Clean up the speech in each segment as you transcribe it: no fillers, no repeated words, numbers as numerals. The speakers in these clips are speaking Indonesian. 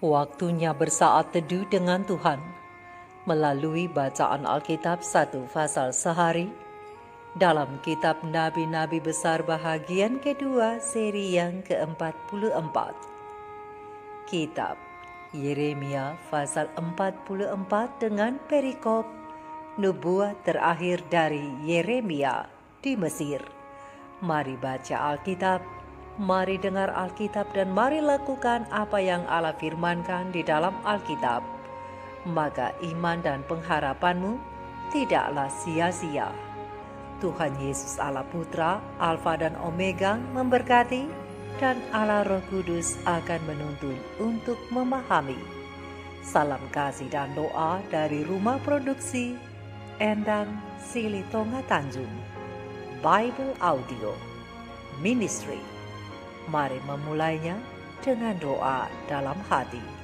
Waktunya bersaat teduh dengan Tuhan melalui bacaan Alkitab 1 pasal sehari dalam kitab Nabi-Nabi Besar bahagian kedua seri yang ke-44. Kitab Yeremia pasal 44 dengan perikop nubuat terakhir dari Yeremia di Mesir. Mari baca Alkitab, mari dengar Alkitab, dan mari lakukan apa yang Allah firmankan di dalam Alkitab. Maka iman dan pengharapanmu tidaklah sia-sia. Tuhan Yesus Allah Putra, Alfa dan Omega memberkati, dan Allah Roh Kudus akan menuntun untuk memahami. Salam kasih dan doa dari Rumah Produksi Endang Silitonga Tanjung Bible Audio Ministry. Mari memulainya dengan doa dalam hati.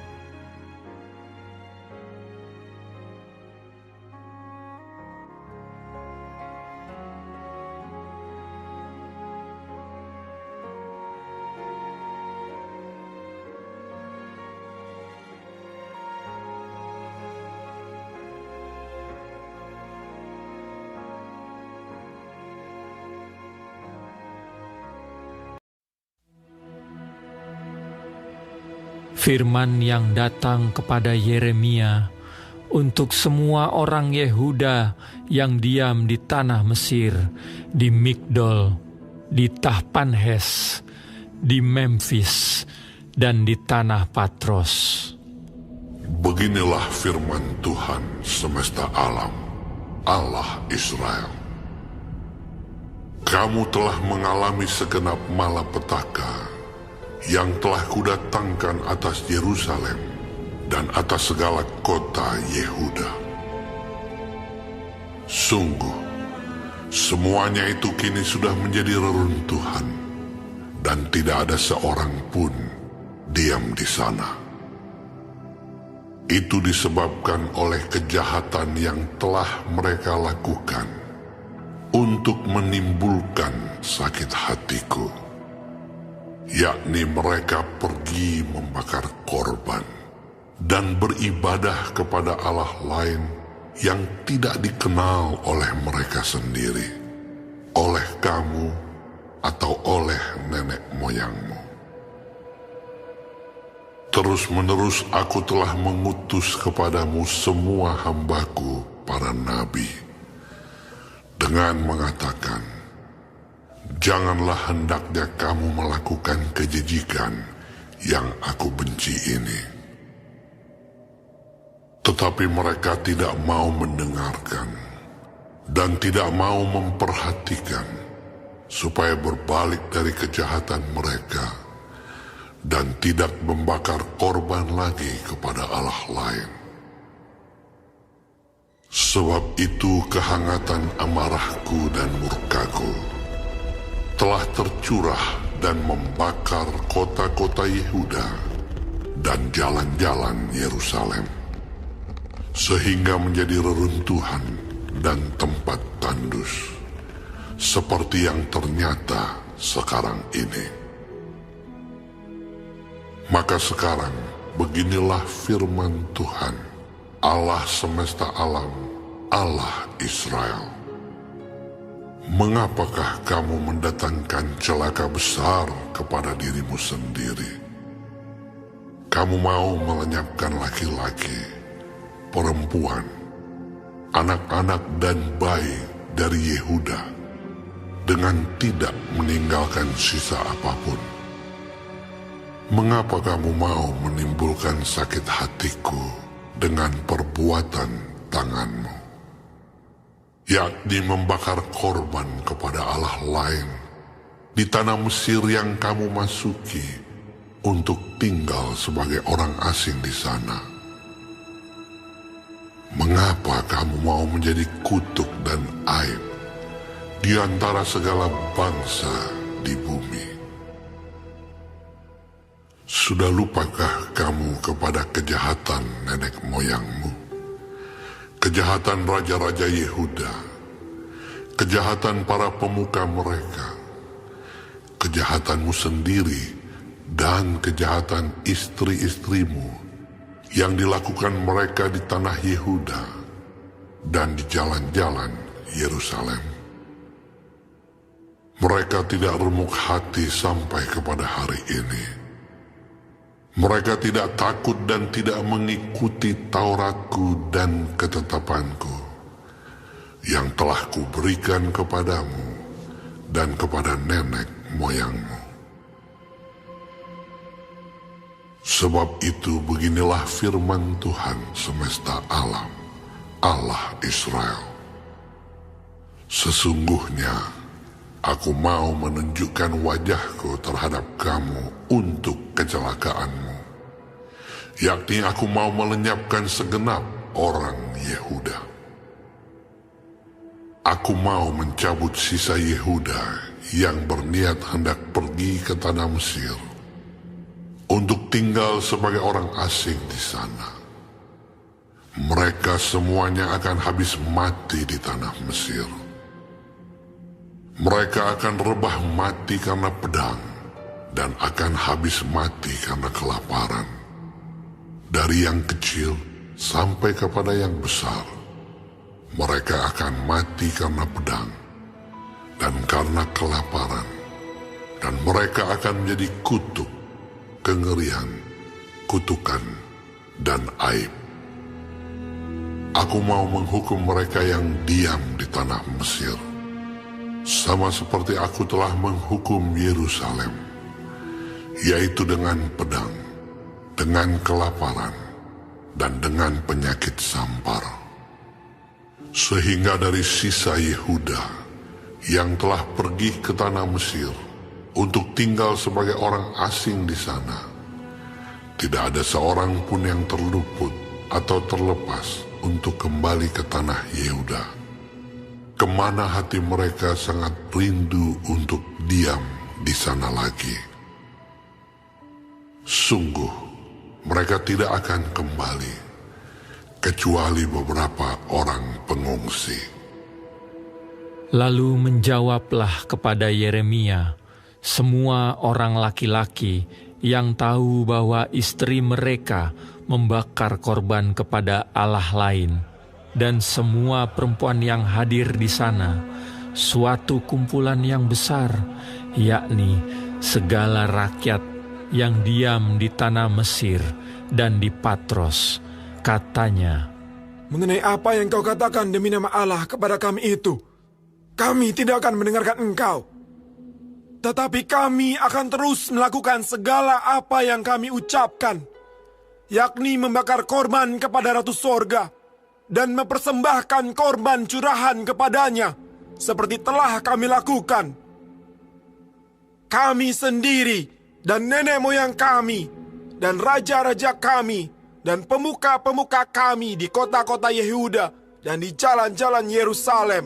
Firman yang datang kepada Yeremia untuk semua orang Yehuda yang diam di tanah Mesir, di Migdol, di Tahpanhes, di Memphis, dan di tanah Patros. Beginilah firman Tuhan semesta alam, Allah Israel. Kamu telah mengalami segenap malapetaka yang telah kudatangkan atas Yerusalem dan atas segala kota Yehuda. Sungguh, semuanya itu kini sudah menjadi reruntuhan, dan tidak ada seorang pun diam di sana. Itu disebabkan oleh kejahatan yang telah mereka lakukan untuk menimbulkan sakit hatiku, yakni mereka pergi membakar korban dan beribadah kepada Allah lain yang tidak dikenal oleh mereka sendiri, oleh kamu atau oleh nenek moyangmu. Terus-menerus aku telah mengutus kepadamu semua hambaku para nabi dengan mengatakan, janganlah hendaknya kamu melakukan kejijikan yang aku benci ini. Tetapi mereka tidak mau mendengarkan dan tidak mau memperhatikan supaya berbalik dari kejahatan mereka dan tidak membakar korban lagi kepada Allah lain. Sebab itu kehangatan amarahku dan murkaku telah tercurah dan membakar kota-kota Yehuda dan jalan-jalan Yerusalem, sehingga menjadi reruntuhan dan tempat tandus, seperti yang ternyata sekarang ini. Maka sekarang beginilah firman Tuhan, Allah semesta alam, Allah Israel. Mengapakah kamu mendatangkan celaka besar kepada dirimu sendiri? Kamu mau melenyapkan laki-laki, perempuan, anak-anak dan bayi dari Yehuda dengan tidak meninggalkan sisa apapun. Mengapa kamu mau menimbulkan sakit hatiku dengan perbuatan tanganmu, yakni membakar korban kepada Allah lain di tanah Mesir yang kamu masuki untuk tinggal sebagai orang asing di sana? Mengapa kamu mau menjadi kutuk dan aib di antara segala bangsa di bumi? Sudah lupakah kamu kepada kejahatan nenek moyangmu? Kejahatan raja-raja Yehuda, kejahatan para pemuka mereka, kejahatanmu sendiri dan kejahatan istri-istrimu yang dilakukan mereka di tanah Yehuda dan di jalan-jalan Yerusalem. Mereka tidak remuk hati sampai kepada hari ini. Mereka tidak takut dan tidak mengikuti Tauratku dan ketetapanku yang telah kuberikan kepadamu dan kepada nenek moyangmu. Sebab itu beginilah firman Tuhan semesta alam, Allah Israel. Sesungguhnya aku mau menunjukkan wajahku terhadap kamu untuk kecelakaanmu, yakni aku mau melenyapkan segenap orang Yehuda. Aku mau mencabut sisa Yehuda yang berniat hendak pergi ke tanah Mesir untuk tinggal sebagai orang asing di sana. Mereka semuanya akan habis mati di tanah Mesir. Mereka akan rebah mati karena pedang dan akan habis mati karena kelaparan. Dari yang kecil sampai kepada yang besar, mereka akan mati karena pedang dan karena kelaparan, dan mereka akan menjadi kutuk, kengerian, kutukan, dan aib. Aku mau menghukum mereka yang diam di tanah Mesir, sama seperti aku telah menghukum Yerusalem, yaitu dengan pedang, dengan kelaparan, dan dengan penyakit sampar. Sehingga dari sisa Yehuda yang telah pergi ke tanah Mesir untuk tinggal sebagai orang asing di sana, tidak ada seorang pun yang terluput atau terlepas untuk kembali ke tanah Yehuda, kemana hati mereka sangat rindu untuk diam di sana lagi. Sungguh, mereka tidak akan kembali, kecuali beberapa orang pengungsi. Lalu menjawablah kepada Yeremia semua orang laki-laki yang tahu bahwa istri mereka membakar korban kepada Allah lain, dan semua perempuan yang hadir di sana, suatu kumpulan yang besar, yakni segala rakyat yang diam di tanah Mesir dan di Patros. Katanya, "Mengenai apa yang kau katakan demi nama Allah kepada kami itu, kami tidak akan mendengarkan engkau. Tetapi kami akan terus melakukan segala apa yang kami ucapkan, yakni membakar korban kepada Ratu Sorga dan mempersembahkan korban curahan kepadanya, seperti telah kami lakukan. Kami sendiri dan nenek moyang kami dan raja-raja kami dan pemuka-pemuka kami di kota-kota Yehuda dan di jalan-jalan Yerusalem.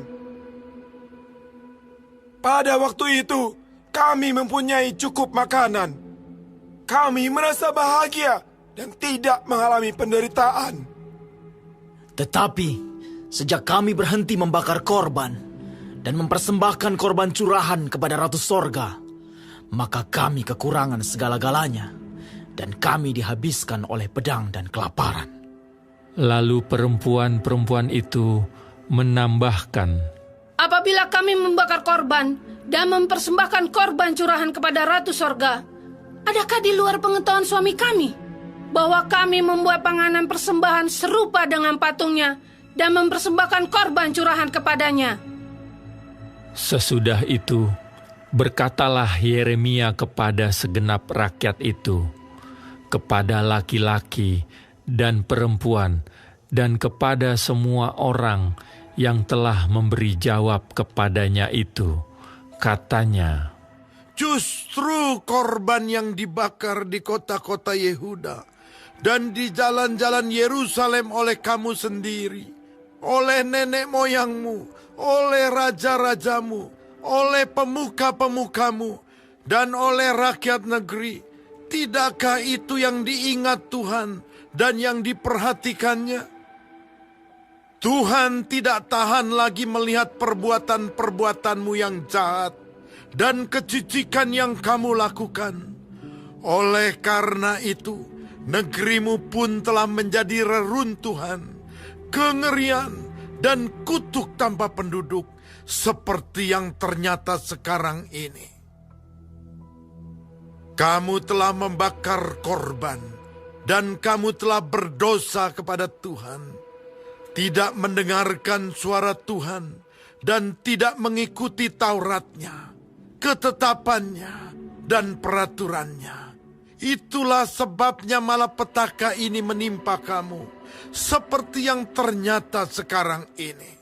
Pada waktu itu, kami mempunyai cukup makanan. Kami merasa bahagia dan tidak mengalami penderitaan. Tetapi, sejak kami berhenti membakar korban dan mempersembahkan korban curahan kepada Ratu Sorga, maka kami kekurangan segala-galanya, dan kami dihabiskan oleh pedang dan kelaparan." Lalu perempuan-perempuan itu menambahkan, "Apabila kami membakar korban dan mempersembahkan korban curahan kepada Ratu Sorga, adakah di luar pengetahuan suami kami bahwa kami membuat panganan persembahan serupa dengan patungnya dan mempersembahkan korban curahan kepadanya?" Sesudah itu, berkatalah Yeremia kepada segenap rakyat itu, kepada laki-laki dan perempuan, dan kepada semua orang yang telah memberi jawab kepadanya itu. Katanya, "Justru korban yang dibakar di kota-kota Yehuda dan di jalan-jalan Yerusalem oleh kamu sendiri, oleh nenek moyangmu, oleh raja-rajamu, oleh pemuka-pemukamu, dan oleh rakyat negeri, tidakkah itu yang diingat Tuhan dan yang diperhatikannya? Tuhan tidak tahan lagi melihat perbuatan-perbuatanmu yang jahat dan kejijikan yang kamu lakukan. Oleh karena itu, negerimu pun telah menjadi reruntuhan, kengerian, dan kutuk tanpa penduduk, seperti yang ternyata sekarang ini. Kamu telah membakar korban, dan kamu telah berdosa kepada Tuhan, tidak mendengarkan suara Tuhan, dan tidak mengikuti Tauratnya, ketetapannya, dan peraturannya. Itulah sebabnya malapetaka ini menimpa kamu, seperti yang ternyata sekarang ini.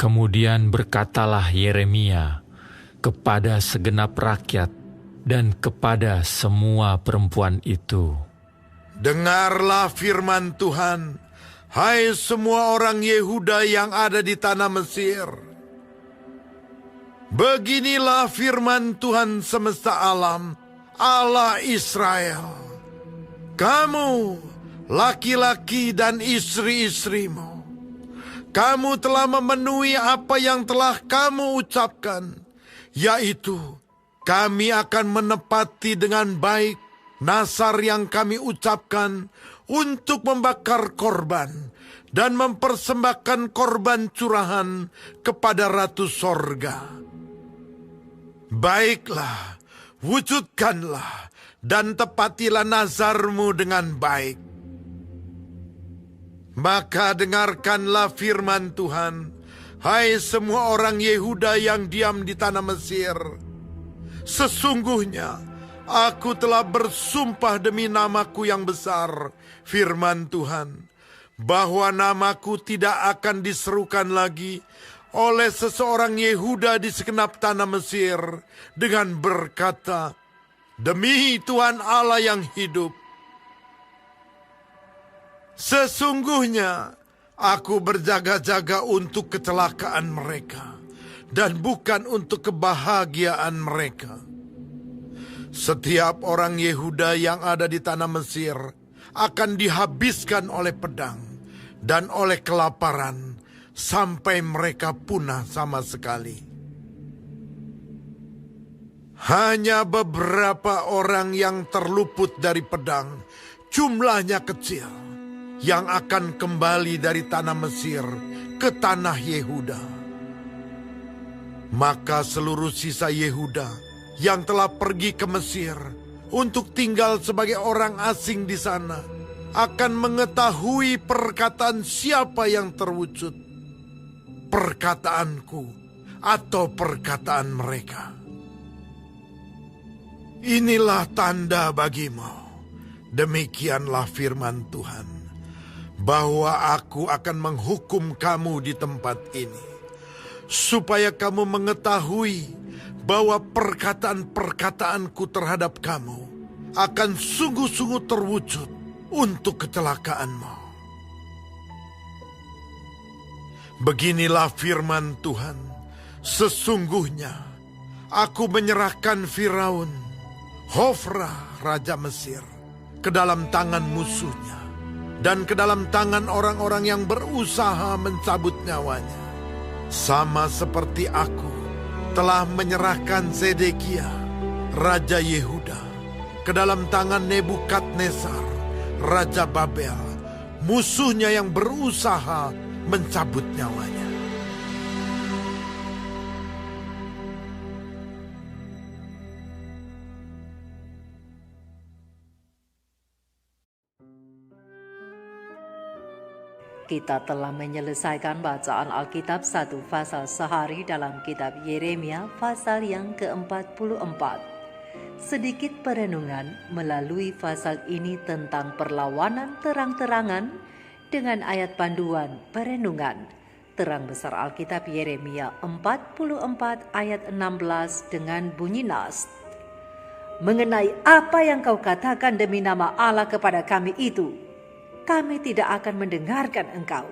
Kemudian berkatalah Yeremia kepada segenap rakyat dan kepada semua perempuan itu. Dengarlah firman Tuhan, hai semua orang Yehuda yang ada di tanah Mesir. Beginilah firman Tuhan semesta alam, Allah Israel. Kamu, laki-laki dan istri-istrimu, kamu telah memenuhi apa yang telah kamu ucapkan, yaitu kami akan menepati dengan baik nazar yang kami ucapkan untuk membakar korban dan mempersembahkan korban curahan kepada Ratu Sorga. Baiklah, wujudkanlah dan tepatilah nazarmu dengan baik. Maka dengarkanlah firman Tuhan, hai semua orang Yehuda yang diam di tanah Mesir. Sesungguhnya aku telah bersumpah demi namaku yang besar, firman Tuhan, bahwa namaku tidak akan diserukan lagi oleh seseorang Yehuda di segenap tanah Mesir dengan berkata, demi Tuhan Allah yang hidup. Sesungguhnya aku berjaga-jaga untuk kecelakaan mereka dan bukan untuk kebahagiaan mereka. Setiap orang Yehuda yang ada di tanah Mesir akan dihabiskan oleh pedang dan oleh kelaparan sampai mereka punah sama sekali. Hanya beberapa orang yang terluput dari pedang, jumlahnya kecil, yang akan kembali dari tanah Mesir ke tanah Yehuda. Maka seluruh sisa Yehuda yang telah pergi ke Mesir untuk tinggal sebagai orang asing di sana akan mengetahui perkataan siapa yang terwujud, perkataanku atau perkataan mereka. Inilah tanda bagimu, demikianlah firman Tuhan, bahwa aku akan menghukum kamu di tempat ini, supaya kamu mengetahui bahwa perkataan-perkataanku terhadap kamu akan sungguh-sungguh terwujud untuk kecelakaanmu. Beginilah firman Tuhan, sesungguhnya aku menyerahkan Firaun, Hofra, Raja Mesir, ke dalam tangan musuhnya, dan ke dalam tangan orang-orang yang berusaha mencabut nyawanya. Sama seperti aku telah menyerahkan Zedekia, Raja Yehuda, ke dalam tangan Nebukadnezar, Raja Babel, musuhnya yang berusaha mencabut nyawanya. Kita telah menyelesaikan bacaan Alkitab satu pasal sehari dalam kitab Yeremia pasal yang ke-44. Sedikit perenungan melalui pasal ini tentang perlawanan terang-terangan dengan ayat panduan perenungan. Terang besar Alkitab Yeremia 44 ayat 16 dengan bunyi nas. Mengenai apa yang kau katakan demi nama Allah kepada kami itu, kami tidak akan mendengarkan engkau.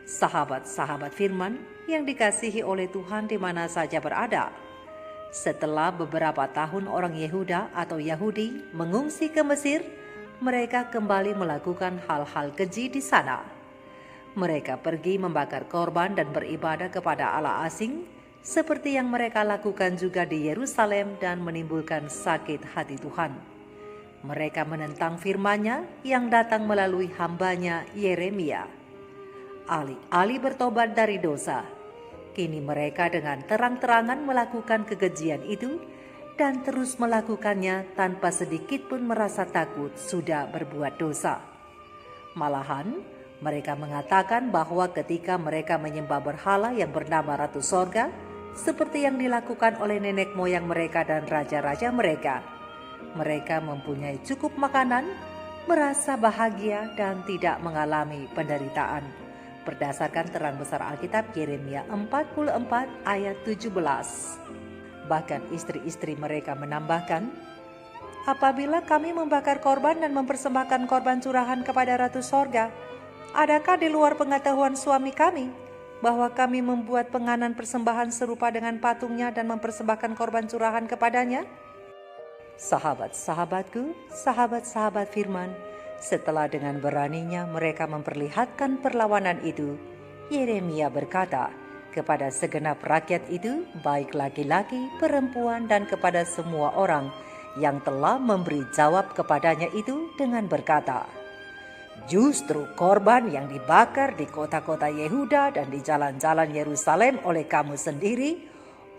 Sahabat-sahabat firman yang dikasihi oleh Tuhan di mana saja berada. Setelah beberapa tahun orang Yehuda atau Yahudi mengungsi ke Mesir, mereka kembali melakukan hal-hal keji di sana. Mereka pergi membakar korban dan beribadah kepada Allah asing, seperti yang mereka lakukan juga di Yerusalem dan menimbulkan sakit hati Tuhan. Mereka menentang firman-Nya yang datang melalui hamba-Nya Yeremia. Alih-alih bertobat dari dosa, kini mereka dengan terang-terangan melakukan kekejian itu dan terus melakukannya tanpa sedikit pun merasa takut sudah berbuat dosa. Malahan, mereka mengatakan bahwa ketika mereka menyembah berhala yang bernama Ratu Sorga, seperti yang dilakukan oleh nenek moyang mereka dan raja-raja mereka, mereka mempunyai cukup makanan, merasa bahagia dan tidak mengalami penderitaan. Berdasarkan terang besar Alkitab Yeremia 44 ayat 17. Bahkan istri-istri mereka menambahkan, apabila kami membakar korban dan mempersembahkan korban curahan kepada Ratu Sorga, adakah di luar pengetahuan suami kami bahwa kami membuat penganan persembahan serupa dengan patungnya dan mempersembahkan korban curahan kepadanya? Sahabat-sahabatku, sahabat-sahabat firman, setelah dengan beraninya mereka memperlihatkan perlawanan itu, Yeremia berkata kepada segenap rakyat itu, baik laki-laki, perempuan, dan kepada semua orang yang telah memberi jawab kepadanya itu dengan berkata, justru korban yang dibakar di kota-kota Yehuda dan di jalan-jalan Yerusalem oleh kamu sendiri,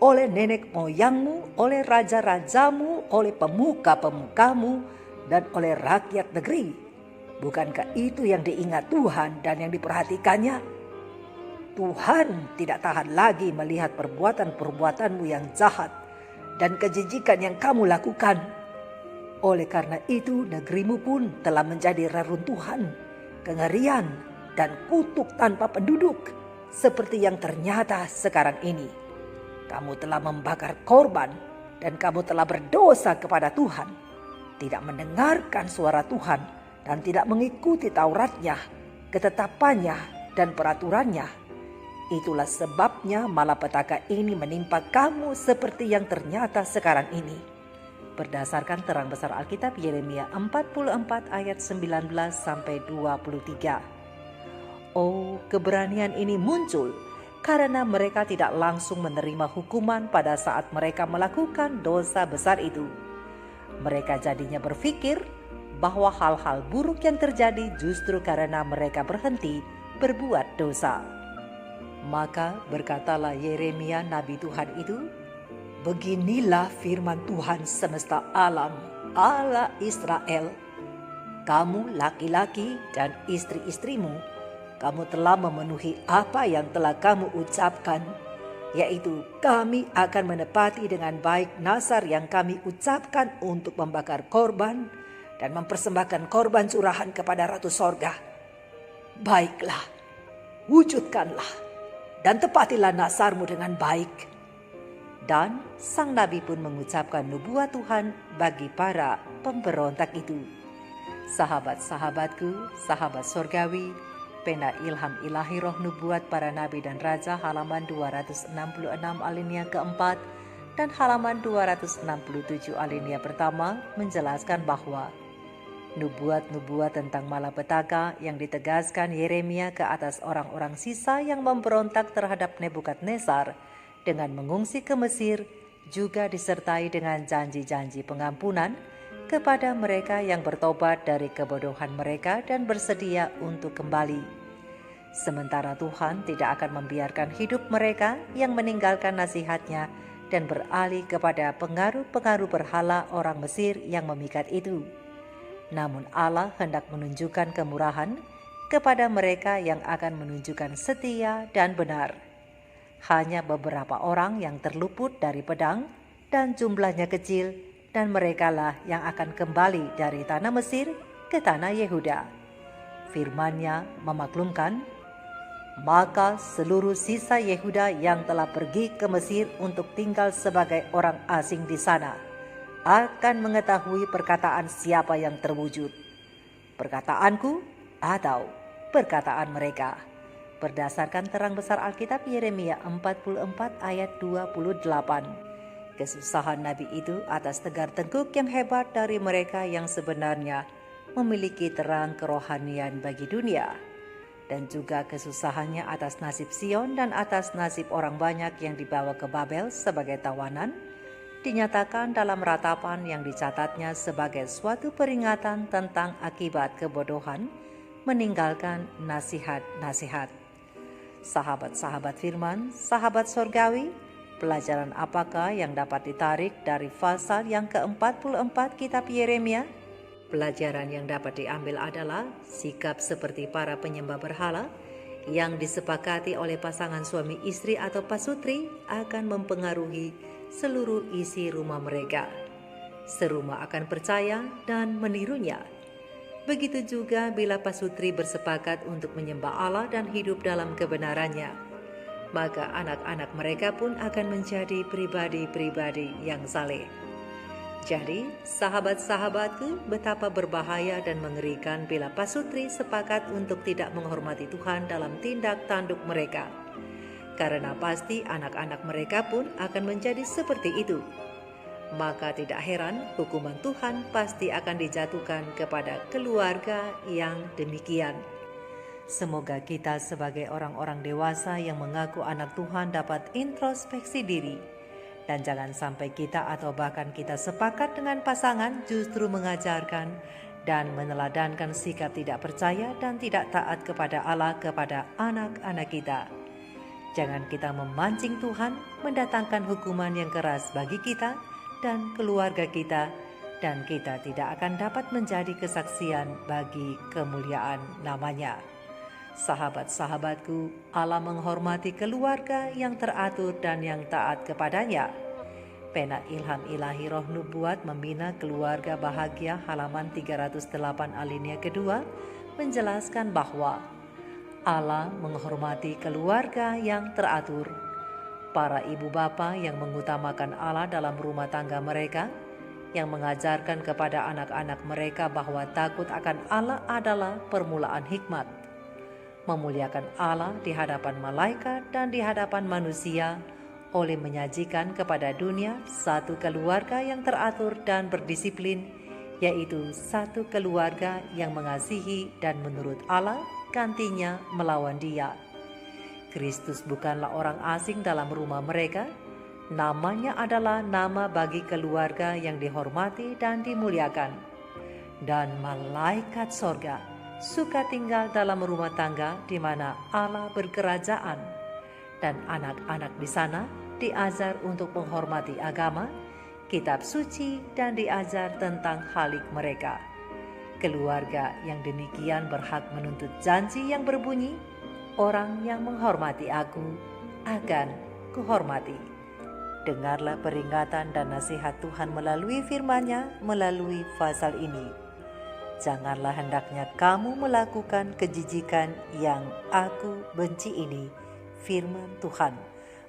oleh nenek moyangmu, oleh raja-rajamu, oleh pemuka-pemukamu, dan oleh rakyat negeri. Bukankah itu yang diingat Tuhan dan yang diperhatikannya? Tuhan tidak tahan lagi melihat perbuatan-perbuatanmu yang jahat dan kejijikan yang kamu lakukan. Oleh karena itu negerimu pun telah menjadi reruntuhan, kengerian, dan kutuk tanpa penduduk, seperti yang ternyata sekarang ini. Kamu telah membakar korban dan kamu telah berdosa kepada Tuhan, tidak mendengarkan suara Tuhan dan tidak mengikuti Tauratnya, ketetapannya, dan peraturannya. Itulah sebabnya malapetaka ini menimpa kamu seperti yang ternyata sekarang ini. Berdasarkan terang besar Alkitab Yeremia 44 ayat 19 sampai 23. Oh, keberanian ini muncul karena mereka tidak langsung menerima hukuman pada saat mereka melakukan dosa besar itu. Mereka jadinya berpikir bahwa hal-hal buruk yang terjadi justru karena mereka berhenti berbuat dosa. Maka berkatalah Yeremia nabi Tuhan itu, beginilah firman Tuhan semesta alam, Allah Israel. Kamu laki-laki dan istri-istrimu, kamu telah memenuhi apa yang telah kamu ucapkan, yaitu kami akan menepati dengan baik nazar yang kami ucapkan untuk membakar korban dan mempersembahkan korban curahan kepada Ratu Sorga. Baiklah, wujudkanlah dan tepatilah nazarmu dengan baik. Dan sang nabi pun mengucapkan nubuat Tuhan bagi para pemberontak itu. Sahabat-sahabatku, sahabat sorgawi, pena ilham ilahi roh nubuat para nabi dan raja halaman 266 alinea keempat dan halaman 267 alinea pertama menjelaskan bahwa nubuat-nubuat tentang malapetaka yang ditegaskan Yeremia ke atas orang-orang sisa yang memberontak terhadap Nebukadnezar dengan mengungsi ke Mesir juga disertai dengan janji-janji pengampunan kepada mereka yang bertobat dari kebodohan mereka dan bersedia untuk kembali. Sementara Tuhan tidak akan membiarkan hidup mereka yang meninggalkan nasihat-Nya dan beralih kepada pengaruh-pengaruh berhala orang Mesir yang memikat itu. Namun Allah hendak menunjukkan kemurahan kepada mereka yang akan menunjukkan setia dan benar. Hanya beberapa orang yang terluput dari pedang dan jumlahnya kecil, dan merekalah yang akan kembali dari tanah Mesir ke tanah Yehuda. Firman-Nya memaklumkan, maka seluruh sisa Yehuda yang telah pergi ke Mesir untuk tinggal sebagai orang asing di sana akan mengetahui perkataan siapa yang terwujud, perkataanku atau perkataan mereka. Berdasarkan terang besar Alkitab Yeremia 44 ayat 28. Kesusahan nabi itu atas tegar tengkuk yang hebat dari mereka yang sebenarnya memiliki terang kerohanian bagi dunia, dan juga kesusahannya atas nasib Sion dan atas nasib orang banyak yang dibawa ke Babel sebagai tawanan, dinyatakan dalam ratapan yang dicatatnya sebagai suatu peringatan tentang akibat kebodohan meninggalkan nasihat-nasihat. Sahabat-sahabat firman, sahabat sorgawi, pelajaran apakah yang dapat ditarik dari pasal yang ke-44 kitab Yeremia? Pelajaran yang dapat diambil adalah sikap seperti para penyembah berhala yang disepakati oleh pasangan suami istri atau pasutri akan mempengaruhi seluruh isi rumah mereka. Serumah akan percaya dan menirunya. Begitu juga bila pasutri bersepakat untuk menyembah Allah dan hidup dalam kebenarannya, maka anak-anak mereka pun akan menjadi pribadi-pribadi yang saleh. Jadi, sahabat-sahabatku, betapa berbahaya dan mengerikan bila pasutri sepakat untuk tidak menghormati Tuhan dalam tindak tanduk mereka. Karena pasti anak-anak mereka pun akan menjadi seperti itu. Maka tidak heran hukuman Tuhan pasti akan dijatuhkan kepada keluarga yang demikian. Semoga kita sebagai orang-orang dewasa yang mengaku anak Tuhan dapat introspeksi diri. Dan jangan sampai kita atau bahkan kita sepakat dengan pasangan justru mengajarkan dan meneladankan sikap tidak percaya dan tidak taat kepada Allah kepada anak-anak kita. Jangan kita memancing Tuhan mendatangkan hukuman yang keras bagi kita dan keluarga kita, dan kita tidak akan dapat menjadi kesaksian bagi kemuliaan namanya. Sahabat-sahabatku, Allah menghormati keluarga yang teratur dan yang taat kepadanya. Pena Ilham Ilahi Roh Nubuat Membina Keluarga Bahagia halaman 308 alinea kedua menjelaskan bahwa Allah menghormati keluarga yang teratur. Para ibu bapa yang mengutamakan Allah dalam rumah tangga mereka, yang mengajarkan kepada anak-anak mereka bahwa takut akan Allah adalah permulaan hikmat. Memuliakan Allah di hadapan malaikat dan di hadapan manusia oleh menyajikan kepada dunia satu keluarga yang teratur dan berdisiplin, yaitu satu keluarga yang mengasihi dan menurut Allah gantinya melawan Dia. Kristus bukanlah orang asing dalam rumah mereka. Namanya adalah nama bagi keluarga yang dihormati dan dimuliakan. Dan malaikat sorga suka tinggal dalam rumah tangga di mana Allah berkerajaan. Dan anak-anak di sana diajar untuk menghormati agama, kitab suci, dan diajar tentang halik mereka. Keluarga yang demikian berhak menuntut janji yang berbunyi, orang yang menghormati aku akan kuhormati. Dengarlah peringatan dan nasihat Tuhan melalui firman-Nya melalui pasal ini. Janganlah hendaknya kamu melakukan kejijikan yang aku benci ini, firman Tuhan.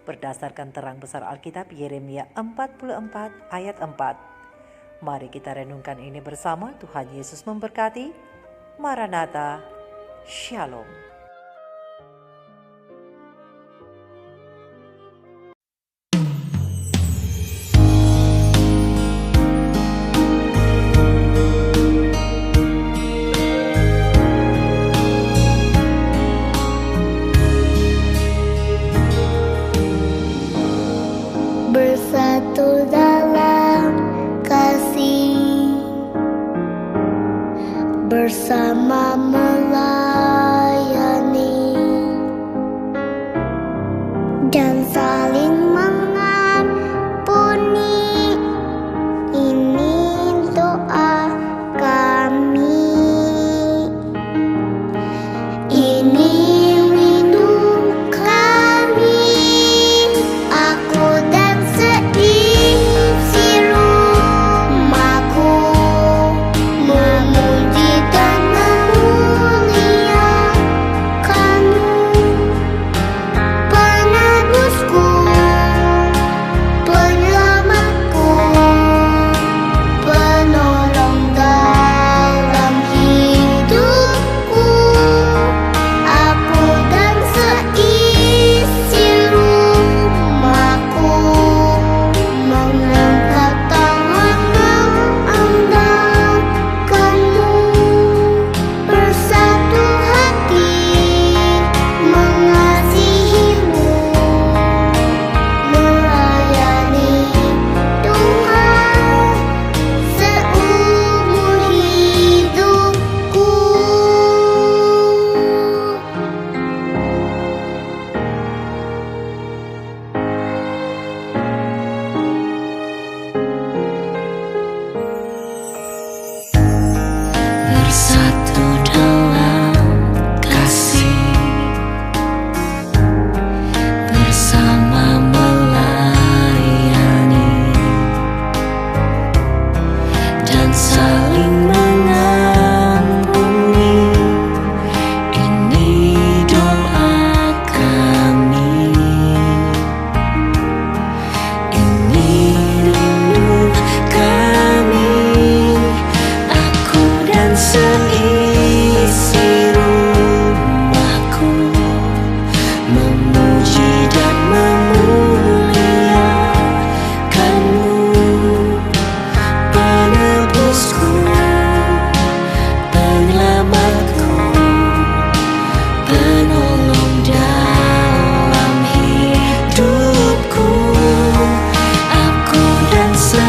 Berdasarkan terang besar Alkitab Yeremia 44 ayat 4. Mari kita renungkan ini bersama. Tuhan Yesus memberkati. Maranatha, Shalom. Bersatu dalam kasih, bersama melayani dan saling mengampuni. Ini doa kami. Ini rindu kami. Aku dan seisi rumahku memuji dan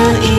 seiring